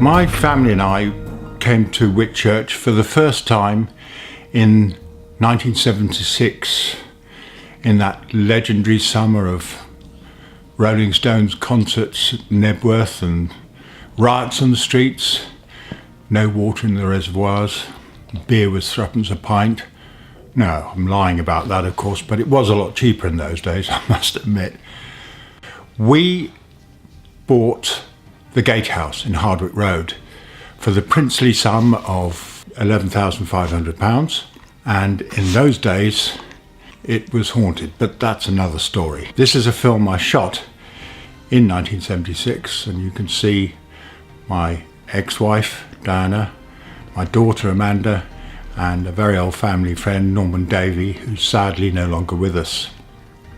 My family and I came to Whitchurch for the first time in 1976, in that legendary summer of Rolling Stones concerts at Nebworth and riots on the streets, no water in the reservoirs, beer was threepence a pint. No, I'm lying about that, of course, but it was a lot cheaper in those days, I must admit. We bought the Gatehouse in Hardwick Road for the princely sum of £11,500, and in those days it was haunted, but that's another story. This is a film I shot in 1976, and you can see my ex-wife Diana, my daughter Amanda, and a very old family friend Norman Davey, who's sadly no longer with us.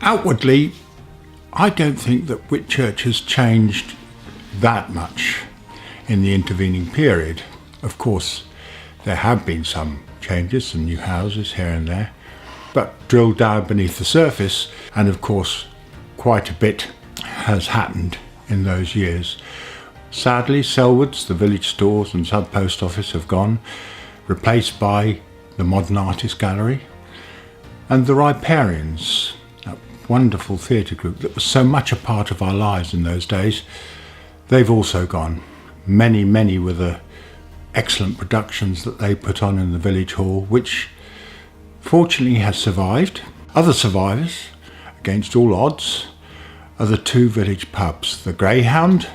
Outwardly, I don't think that Whitchurch has changed that much in the intervening period. Of course, there have been some changes, some new houses here and there, but drilled down beneath the surface, and of course quite a bit has happened in those years. Sadly, Selwood's, the village stores and sub post office have gone, replaced by the Modern Artist Gallery, and the Riparians, that wonderful theatre group that was so much a part of our lives in those days. They've also gone. Many were the excellent productions that they put on in the village hall, which fortunately has survived. Other survivors, against all odds, are the two village pubs, the Greyhound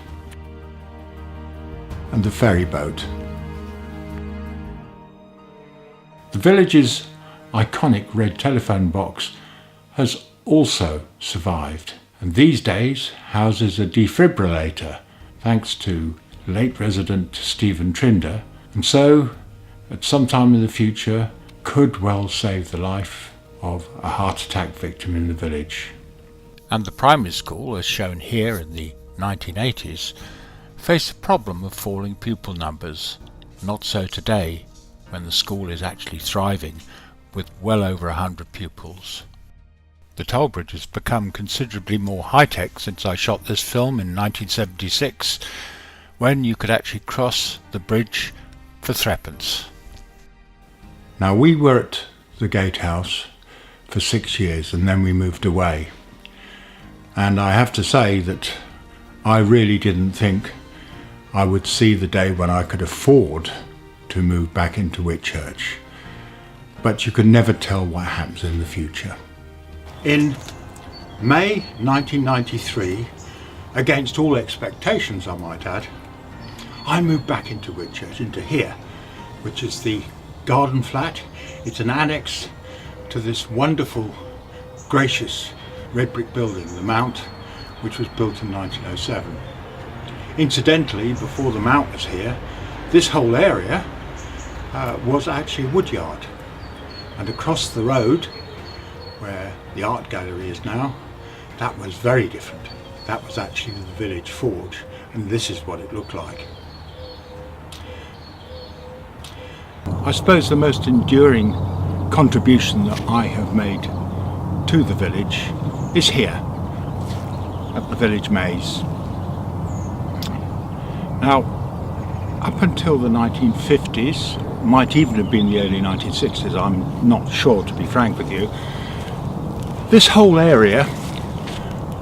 and the Ferry Boat. The village's iconic red telephone box has also survived, and these days houses a defibrillator, thanks to late resident Stephen Trinder, and so at some time in the future could well save the life of a heart attack victim in the village. And the primary school, as shown here in the 1980s, faced a problem of falling pupil numbers. Not so today, when the school is actually thriving with well over 100 pupils. The toll bridge has become considerably more high-tech since I shot this film in 1976, when you could actually cross the bridge for threepence. Now, we were at the Gatehouse for 6 years and then we moved away. And I have to say that I really didn't think I would see the day when I could afford to move back into Whitchurch. But you can never tell what happens in the future. In May 1993, against all expectations I might add, I moved back into Whitchurch, into here, which is the garden flat. It's an annex to this wonderful, gracious red brick building, the Mount, which was built in 1907. Incidentally, before the Mount was here, this whole area was actually a wood yard, and across the road where the art gallery is now, that was very different. That was actually the village forge, and this is what it looked like. I suppose the most enduring contribution that I have made to the village is here at the village maze. Now, up until the 1950s, might even have been the early 1960s, I'm not sure, to be frank with you, this whole area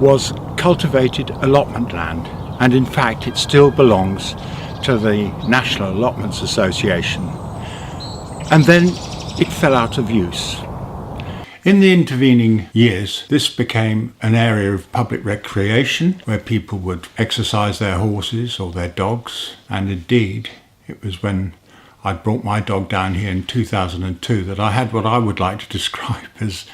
was cultivated allotment land, and in fact it still belongs to the National Allotments Association. And then it fell out of use. In the intervening years, this became an area of public recreation where people would exercise their horses or their dogs, and indeed it was when I brought my dog down here in 2002 that I had what I would like to describe as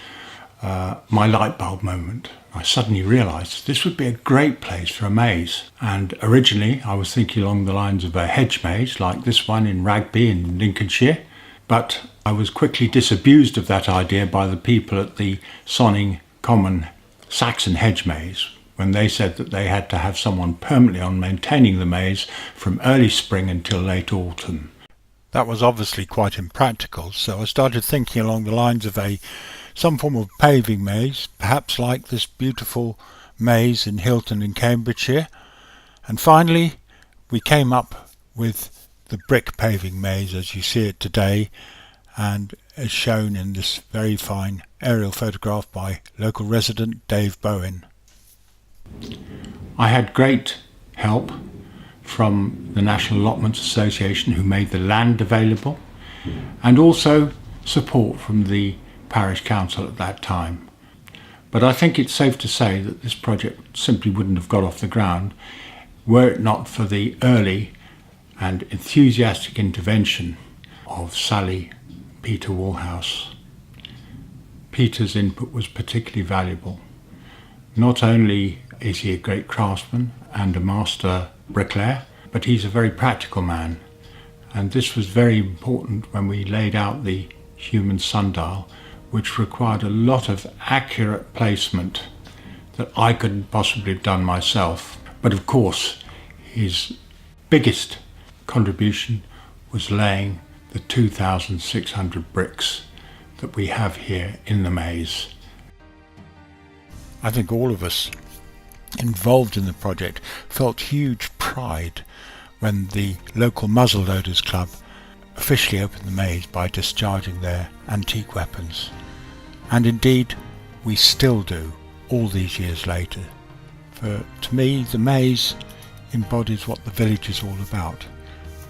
my light bulb moment. I suddenly realised this would be a great place for a maze, and originally I was thinking along the lines of a hedge maze like this one in Ragby in Lincolnshire, but I was quickly disabused of that idea by the people at the Sonning Common Saxon hedge maze, when they said that they had to have someone permanently on maintaining the maze from early spring until late autumn. That was obviously quite impractical, so I started thinking along the lines of some form of paving maze, perhaps like this beautiful maze in Hilton in Cambridgeshire. And finally we came up with the brick paving maze as you see it today, and as shown in this very fine aerial photograph by local resident Dave Bowen. I had great help from the National Allotments Association, who made the land available, and also support from the parish council at that time. But I think it's safe to say that this project simply wouldn't have got off the ground were it not for the early and enthusiastic intervention of Sally Peter Woolhouse. Peter's input was particularly valuable. Not only is he a great craftsman and a master bricklayer, but he's a very practical man. And this was very important when we laid out the human sundial, which required a lot of accurate placement that I couldn't possibly have done myself. But of course, his biggest contribution was laying the 2,600 bricks that we have here in the maze. I think all of us involved in the project felt huge pride when the local muzzleloaders club officially opened the maze by discharging their antique weapons. And indeed, we still do, all these years later. For to me, the maze embodies what the village is all about.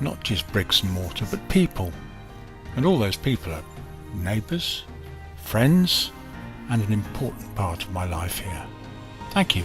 Not just bricks and mortar, but people. And all those people are neighbours, friends, and an important part of my life here. Thank you.